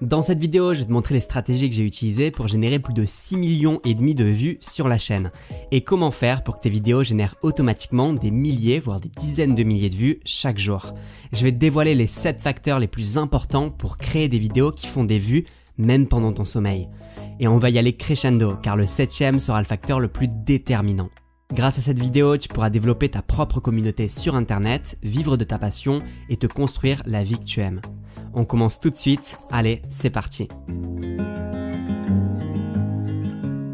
Dans cette vidéo, je vais te montrer les stratégies que j'ai utilisées pour générer plus de 6,5 millions de vues sur la chaîne et comment faire pour que tes vidéos génèrent automatiquement des milliers voire des dizaines de milliers de vues chaque jour. Je vais te dévoiler les 7 facteurs les plus importants pour créer des vidéos qui font des vues même pendant ton sommeil. Et on va y aller crescendo car le 7e sera le facteur le plus déterminant. Grâce à cette vidéo, tu pourras développer ta propre communauté sur internet, vivre de ta passion et te construire la vie que tu aimes. On commence tout de suite, allez, c'est parti.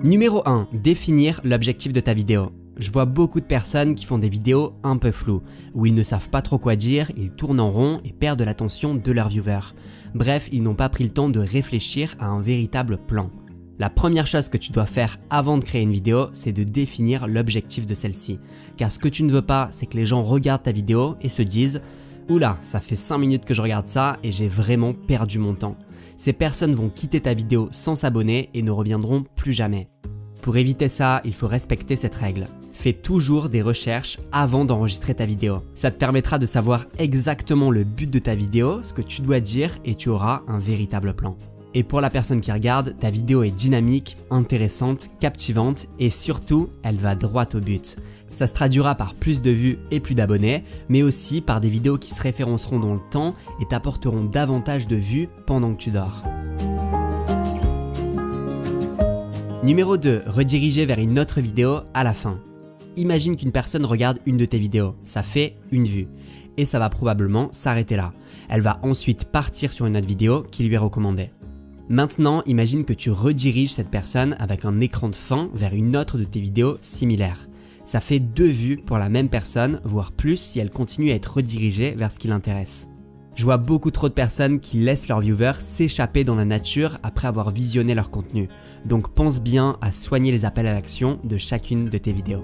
Numéro 1, définir l'objectif de ta vidéo. Je vois beaucoup de personnes qui font des vidéos un peu floues, où ils ne savent pas trop quoi dire, ils tournent en rond et perdent l'attention de leurs viewers. Bref, ils n'ont pas pris le temps de réfléchir à un véritable plan. La première chose que tu dois faire avant de créer une vidéo, c'est de définir l'objectif de celle-ci. Car ce que tu ne veux pas, c'est que les gens regardent ta vidéo et se disent « Oula, ça fait 5 minutes que je regarde ça et j'ai vraiment perdu mon temps ». Ces personnes vont quitter ta vidéo sans s'abonner et ne reviendront plus jamais. Pour éviter ça, il faut respecter cette règle. Fais toujours des recherches avant d'enregistrer ta vidéo. Ça te permettra de savoir exactement le but de ta vidéo, ce que tu dois dire et tu auras un véritable plan. Et pour la personne qui regarde, ta vidéo est dynamique, intéressante, captivante et surtout, elle va droit au but. Ça se traduira par plus de vues et plus d'abonnés, mais aussi par des vidéos qui se référenceront dans le temps et t'apporteront davantage de vues pendant que tu dors. Numéro 2, rediriger vers une autre vidéo à la fin. Imagine qu'une personne regarde une de tes vidéos, ça fait une vue, et ça va probablement s'arrêter là. Elle va ensuite partir sur une autre vidéo qui lui est recommandée. Maintenant, imagine que tu rediriges cette personne avec un écran de fin vers une autre de tes vidéos similaires. Ça fait 2 vues pour la même personne, voire plus si elle continue à être redirigée vers ce qui l'intéresse. Je vois beaucoup trop de personnes qui laissent leurs viewers s'échapper dans la nature après avoir visionné leur contenu. Donc pense bien à soigner les appels à l'action de chacune de tes vidéos.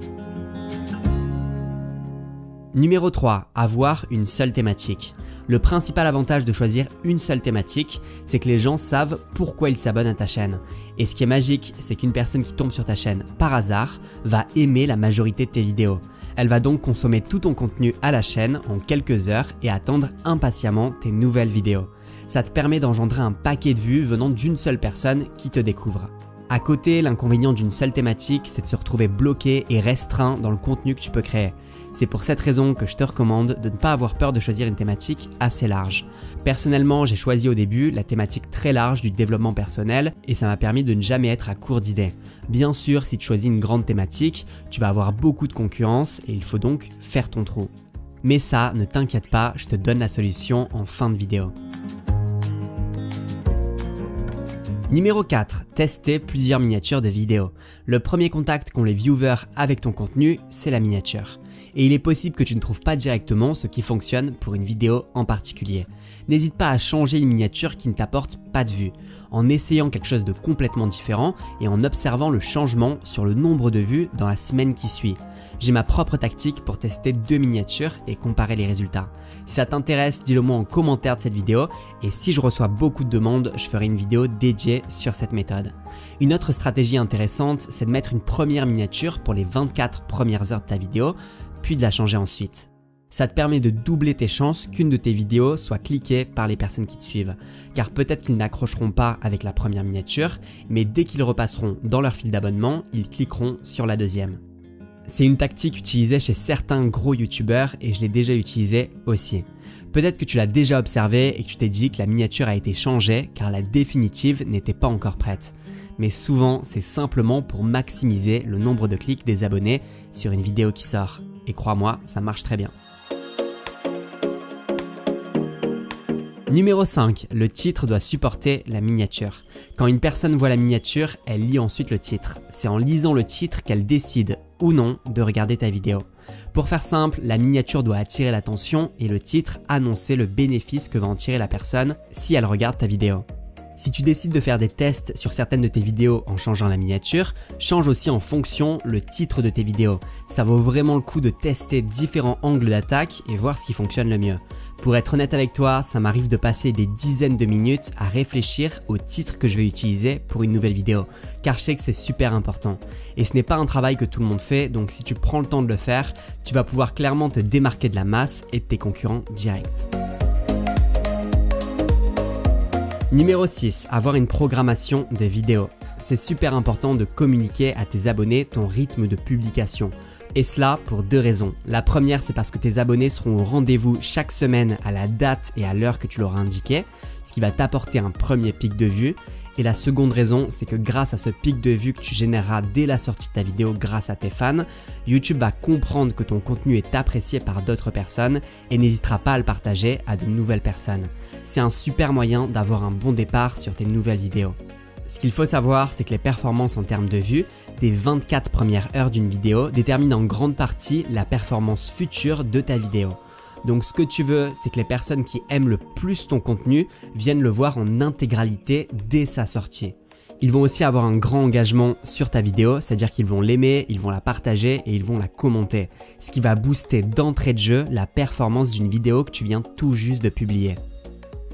Numéro 3, avoir une seule thématique. Le principal avantage de choisir une seule thématique, c'est que les gens savent pourquoi ils s'abonnent à ta chaîne. Et ce qui est magique, c'est qu'une personne qui tombe sur ta chaîne par hasard va aimer la majorité de tes vidéos. Elle va donc consommer tout ton contenu à la chaîne en quelques heures et attendre impatiemment tes nouvelles vidéos. Ça te permet d'engendrer un paquet de vues venant d'une seule personne qui te découvre. À côté, l'inconvénient d'une seule thématique, c'est de se retrouver bloqué et restreint dans le contenu que tu peux créer. C'est pour cette raison que je te recommande de ne pas avoir peur de choisir une thématique assez large. Personnellement, j'ai choisi au début la thématique très large du développement personnel et ça m'a permis de ne jamais être à court d'idées. Bien sûr, si tu choisis une grande thématique, tu vas avoir beaucoup de concurrence et il faut donc faire ton trou. Mais ça, ne t'inquiète pas, je te donne la solution en fin de vidéo. Numéro 4, tester plusieurs miniatures de vidéos. Le premier contact qu'ont les viewers avec ton contenu, c'est la miniature. Et il est possible que tu ne trouves pas directement ce qui fonctionne pour une vidéo en particulier. N'hésite pas à changer une miniature qui ne t'apporte pas de vues, en essayant quelque chose de complètement différent et en observant le changement sur le nombre de vues dans la semaine qui suit. J'ai ma propre tactique pour tester 2 miniatures et comparer les résultats. Si ça t'intéresse, dis-le moi en commentaire de cette vidéo et si je reçois beaucoup de demandes, je ferai une vidéo dédiée sur cette méthode. Une autre stratégie intéressante, c'est de mettre une première miniature pour les 24 premières heures de ta vidéo, puis de la changer ensuite. Ça te permet de doubler tes chances qu'une de tes vidéos soit cliquée par les personnes qui te suivent. Car peut-être qu'ils n'accrocheront pas avec la première miniature, mais dès qu'ils repasseront dans leur fil d'abonnement, ils cliqueront sur la deuxième. C'est une tactique utilisée chez certains gros youtubeurs et je l'ai déjà utilisée aussi. Peut-être que tu l'as déjà observé et que tu t'es dit que la miniature a été changée car la définitive n'était pas encore prête. Mais souvent, c'est simplement pour maximiser le nombre de clics des abonnés sur une vidéo qui sort. Et crois-moi, ça marche très bien. Numéro 5, le titre doit supporter la miniature. Quand une personne voit la miniature, elle lit ensuite le titre. C'est en lisant le titre qu'elle décide ou non de regarder ta vidéo. Pour faire simple, la miniature doit attirer l'attention et le titre annoncer le bénéfice que va en tirer la personne si elle regarde ta vidéo. Si tu décides de faire des tests sur certaines de tes vidéos en changeant la miniature, change aussi en fonction le titre de tes vidéos. Ça vaut vraiment le coup de tester différents angles d'attaque et voir ce qui fonctionne le mieux. Pour être honnête avec toi, ça m'arrive de passer des dizaines de minutes à réfléchir au titre que je vais utiliser pour une nouvelle vidéo, car je sais que c'est super important. Et ce n'est pas un travail que tout le monde fait, donc si tu prends le temps de le faire, tu vas pouvoir clairement te démarquer de la masse et de tes concurrents directs. Numéro 6, avoir une programmation de vidéos. C'est super important de communiquer à tes abonnés ton rythme de publication. Et cela pour 2 raisons. La première, c'est parce que tes abonnés seront au rendez-vous chaque semaine à la date et à l'heure que tu leur as indiqué, ce qui va t'apporter un premier pic de vues. Et la seconde raison, c'est que grâce à ce pic de vues que tu généreras dès la sortie de ta vidéo grâce à tes fans, YouTube va comprendre que ton contenu est apprécié par d'autres personnes et n'hésitera pas à le partager à de nouvelles personnes. C'est un super moyen d'avoir un bon départ sur tes nouvelles vidéos. Ce qu'il faut savoir, c'est que les performances en termes de vues des 24 premières heures d'une vidéo déterminent en grande partie la performance future de ta vidéo. Donc ce que tu veux, c'est que les personnes qui aiment le plus ton contenu viennent le voir en intégralité dès sa sortie. Ils vont aussi avoir un grand engagement sur ta vidéo, c'est-à-dire qu'ils vont l'aimer, ils vont la partager et ils vont la commenter, ce qui va booster d'entrée de jeu la performance d'une vidéo que tu viens tout juste de publier.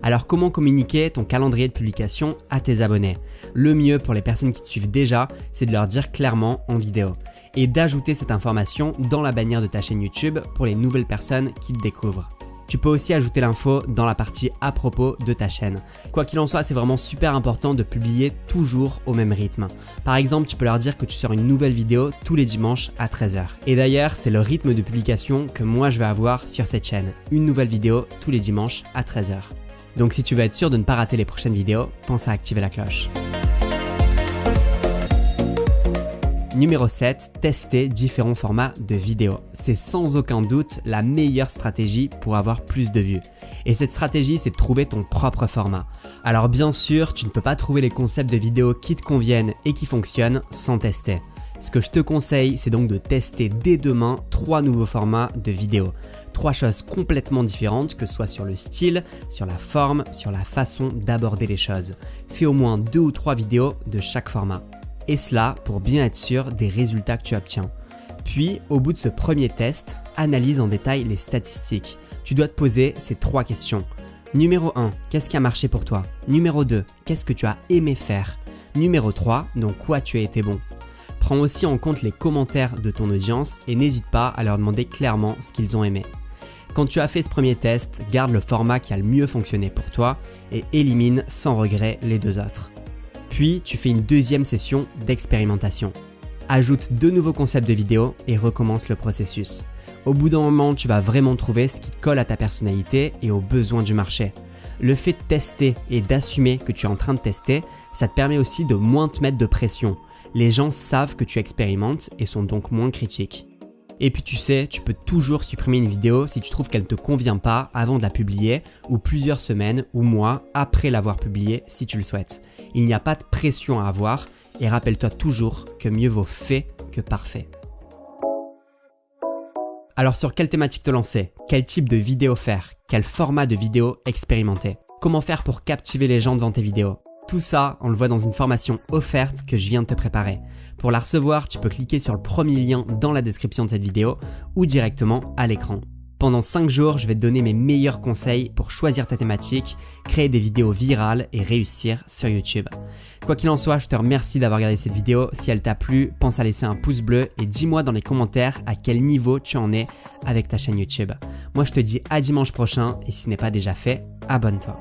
Alors comment communiquer ton calendrier de publication à tes abonnés? Le mieux pour les personnes qui te suivent déjà, c'est de leur dire clairement en vidéo et d'ajouter cette information dans la bannière de ta chaîne YouTube pour les nouvelles personnes qui te découvrent. Tu peux aussi ajouter l'info dans la partie à propos de ta chaîne. Quoi qu'il en soit, c'est vraiment super important de publier toujours au même rythme. Par exemple, tu peux leur dire que tu sors une nouvelle vidéo tous les dimanches à 13 h. Et d'ailleurs, c'est le rythme de publication que moi je vais avoir sur cette chaîne. Une nouvelle vidéo tous les dimanches à 13 h. Donc si tu veux être sûr de ne pas rater les prochaines vidéos, pense à activer la cloche. Numéro 7, tester différents formats de vidéos. C'est sans aucun doute la meilleure stratégie pour avoir plus de vues. Et cette stratégie, c'est de trouver ton propre format. Alors bien sûr, tu ne peux pas trouver les concepts de vidéos qui te conviennent et qui fonctionnent sans tester. Ce que je te conseille, c'est donc de tester dès demain 3 nouveaux formats de vidéos. 3 choses complètement différentes, que ce soit sur le style, sur la forme, sur la façon d'aborder les choses. Fais au moins 2 ou 3 vidéos de chaque format. Et cela pour bien être sûr des résultats que tu obtiens. Puis, au bout de ce premier test, analyse en détail les statistiques. Tu dois te poser ces 3 questions. Numéro 1, qu'est-ce qui a marché pour toi? Numéro 2, qu'est-ce que tu as aimé faire? Numéro 3, dans quoi tu as été bon? Prends aussi en compte les commentaires de ton audience et n'hésite pas à leur demander clairement ce qu'ils ont aimé. Quand tu as fait ce premier test, garde le format qui a le mieux fonctionné pour toi et élimine sans regret les 2 autres. Puis, tu fais une deuxième session d'expérimentation. Ajoute 2 nouveaux concepts de vidéo et recommence le processus. Au bout d'un moment, tu vas vraiment trouver ce qui colle à ta personnalité et aux besoins du marché. Le fait de tester et d'assumer que tu es en train de tester, ça te permet aussi de moins te mettre de pression. Les gens savent que tu expérimentes et sont donc moins critiques. Et puis tu sais, tu peux toujours supprimer une vidéo si tu trouves qu'elle ne te convient pas avant de la publier ou plusieurs semaines ou mois après l'avoir publiée si tu le souhaites. Il n'y a pas de pression à avoir et rappelle-toi toujours que mieux vaut fait que parfait. Alors sur quelle thématique te lancer? Quel type de vidéo faire? Quel format de vidéo expérimenter? Comment faire pour captiver les gens devant tes vidéos? Tout ça, on le voit dans une formation offerte que je viens de te préparer. Pour la recevoir, tu peux cliquer sur le premier lien dans la description de cette vidéo ou directement à l'écran. Pendant 5 jours, je vais te donner mes meilleurs conseils pour choisir ta thématique, créer des vidéos virales et réussir sur YouTube. Quoi qu'il en soit, je te remercie d'avoir regardé cette vidéo. Si elle t'a plu, pense à laisser un pouce bleu et dis-moi dans les commentaires à quel niveau tu en es avec ta chaîne YouTube. Moi, je te dis à dimanche prochain et si ce n'est pas déjà fait, abonne-toi.